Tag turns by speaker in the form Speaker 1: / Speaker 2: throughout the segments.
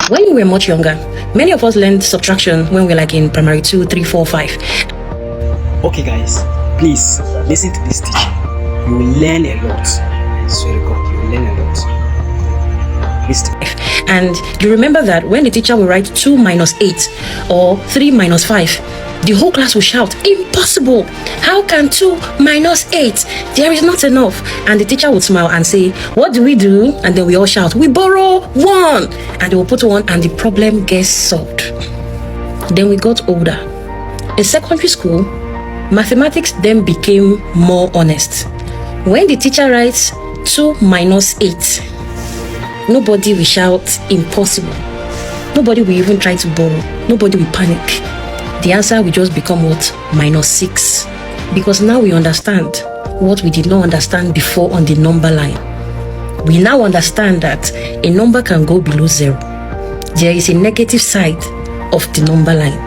Speaker 1: When we were much younger, many of us learned subtraction when we were like in primary 2, 3, 4, 5.
Speaker 2: Okay guys, please listen to this teaching. You will learn a lot. I swear to God, you will learn a lot. Listen.
Speaker 1: And you remember that when the teacher will write 2 minus 8 or 3 minus 5, the whole class will shout, "Impossible! How can 2 minus 8? There is not enough." And the teacher would smile and say, "What do we do?" And then we all shout, "We borrow 1." And they will put 1 and the problem gets solved. Then we got older. In secondary school, mathematics then became more honest. When the teacher writes 2 minus 8, nobody will shout "impossible." Nobody will even try to borrow. Nobody will panic. The answer will just become what? -6. Because now we understand what we did not understand before on the number line. We now understand that a number can go below 0. There is a negative side of the number line.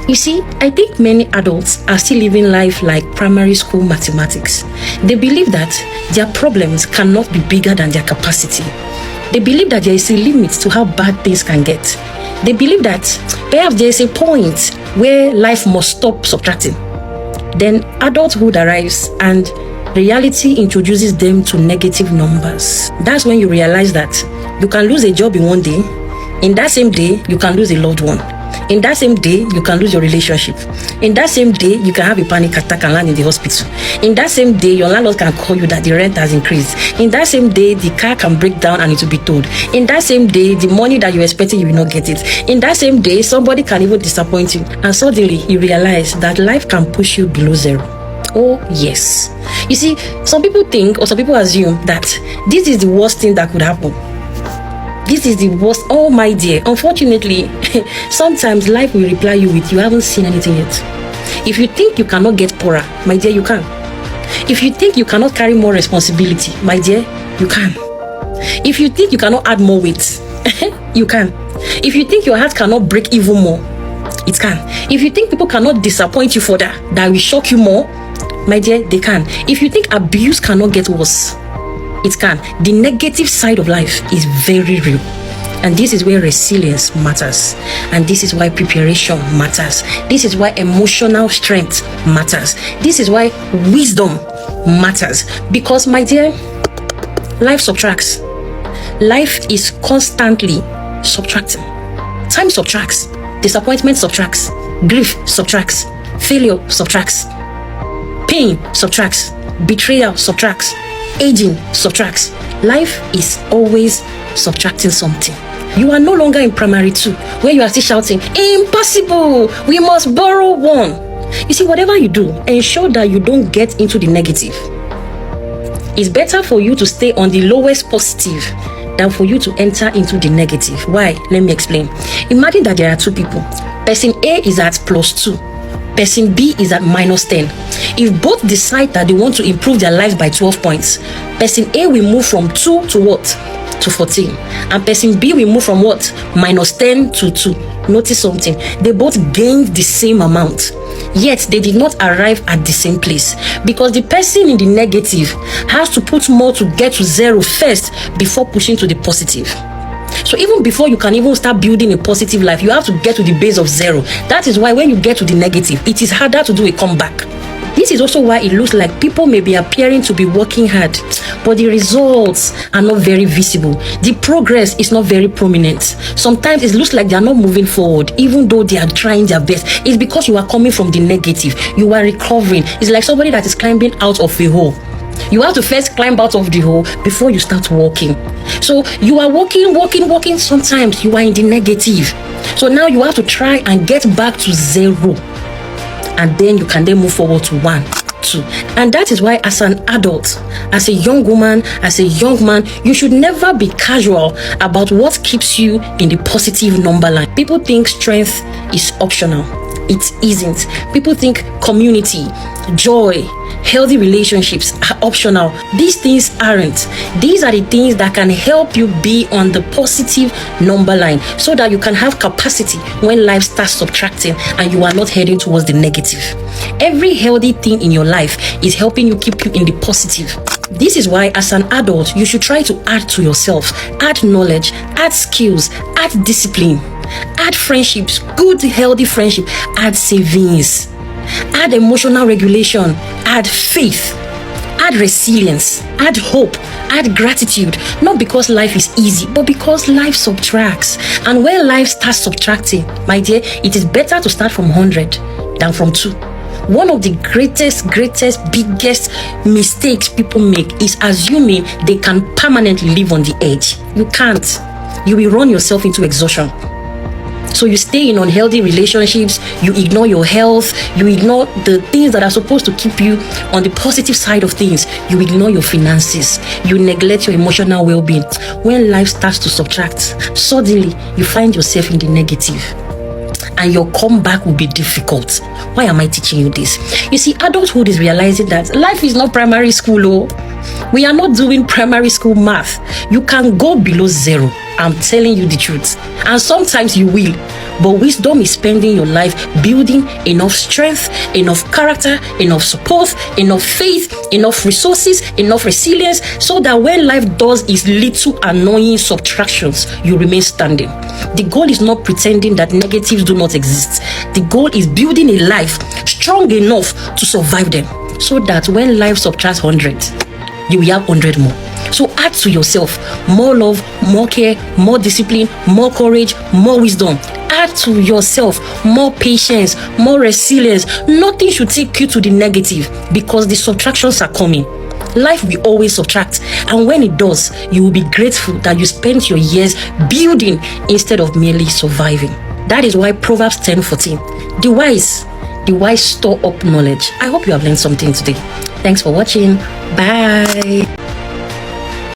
Speaker 1: You see, I think many adults are still living life like primary school mathematics. They believe that their problems cannot be bigger than their capacity. They believe that there is a limit to how bad things can get. They believe that perhaps there is a point where life must stop subtracting. Then adulthood arrives and reality introduces them to negative numbers. That's when you realize that you can lose a job in one day. In that same day, you can lose a loved one. In that same day, you can lose your relationship. In that same day, you can have a panic attack and land in the hospital. In that same day, your landlord can call you that the rent has increased. In that same day, the car can break down and it will be towed. In that same day, the money that you're expecting, you will not get it. In that same day, somebody can even disappoint you. And suddenly, you realize that life can push you below 0. Oh, yes. You see, some people think or some people assume that this is the worst thing that could happen. This is the worst. Oh my dear, unfortunately, sometimes life will reply you with, "You haven't seen anything yet." If you think you cannot get poorer, my dear, you can. If you think you cannot carry more responsibility, my dear, you can. If you think you cannot add more weight, you can. If you think your heart cannot break even more, it can. If you think people cannot disappoint you further, that will shock you more, my dear, they can. If you think abuse cannot get worse, it can. The negative side of life is very real. And this is where resilience matters. And this is why preparation matters. This is why emotional strength matters. This is why wisdom matters. Because, my dear, life subtracts. Life is constantly subtracting. Time subtracts. Disappointment subtracts. Grief subtracts. Failure subtracts. Pain subtracts. Betrayal subtracts. Aging subtracts. Life is always subtracting something. You are no longer in primary 2 where you are still shouting, "Impossible! We must borrow 1." You see, whatever you do, ensure that you don't get into the negative. It's better for you to stay on the lowest positive than for you to enter into the negative. Why? Let me explain. Imagine that there are 2 people. Person A is at +2. Person B is at -10. If both decide that they want to improve their lives by 12 points, person A will move from 2 to what? To 14. And person B will move from what? -10 to 2. Notice something. They both gained the same amount. Yet they did not arrive at the same place. Because the person in the negative has to put more to get to 0 first before pushing to the positive. So even before you can even start building a positive life, you have to get to the base of 0. That is why when you get to the negative, it is harder to do a comeback. This is also why it looks like people may be appearing to be working hard, but the results are not very visible. The progress is not very prominent. Sometimes it looks like they are not moving forward, even though they are trying their best. It's because you are coming from the negative. You are recovering. It's like somebody that is climbing out of a hole. You have to first climb out of the hole before you start walking. So you are walking. Sometimes you are in the negative. So now you have to try and get back to 0. And then you can then move forward to 1, 2. And that is why as an adult, as a young woman, as a young man, you should never be casual about what keeps you in the positive number line. People think strength is optional. It isn't. People think community, joy, healthy relationships are optional. These things aren't. These are the things that can help you be on the positive number line so that you can have capacity when life starts subtracting and you are not heading towards the negative. Every healthy thing in your life is helping you keep you in the positive. This is why, as an adult, you should try to add to yourself, add knowledge, add skills, add discipline, add friendships, good, healthy friendship, add savings, add emotional regulation, add faith, add resilience, add hope, add gratitude. Not because life is easy, but because life subtracts. And when life starts subtracting, my dear, it is better to start from 100 than from 2. One of the greatest, biggest mistakes people make is assuming they can permanently live on the edge. You can't. You will run yourself into exhaustion. So you stay in unhealthy relationships, you ignore your health, you ignore the things that are supposed to keep you on the positive side of things. You ignore your finances, you neglect your emotional well-being. When life starts to subtract, suddenly you find yourself in the negative. And your comeback will be difficult. Why am I teaching you this? You see, adulthood is realizing that life is not primary school. We are not doing primary school math. You can go below 0. I'm telling you the truth. And sometimes you will. But wisdom is spending your life building enough strength, enough character, enough support, enough faith, enough resources, enough resilience, so that when life does its little annoying subtractions, you remain standing. The goal is not pretending that negatives do not exist. The goal is building a life strong enough to survive them, so that when life subtracts 100, you will have 100 more. So add to yourself more love, more care, more discipline, more courage, more wisdom. Add to yourself more patience, more resilience. Nothing should take you to the negative, because the subtractions are coming. Life will always subtract, and when it does, you will be grateful that you spent your years building instead of merely surviving. That is why Proverbs 10:14, the wise store up knowledge. I hope you have learned something today. Thanks for watching. Bye.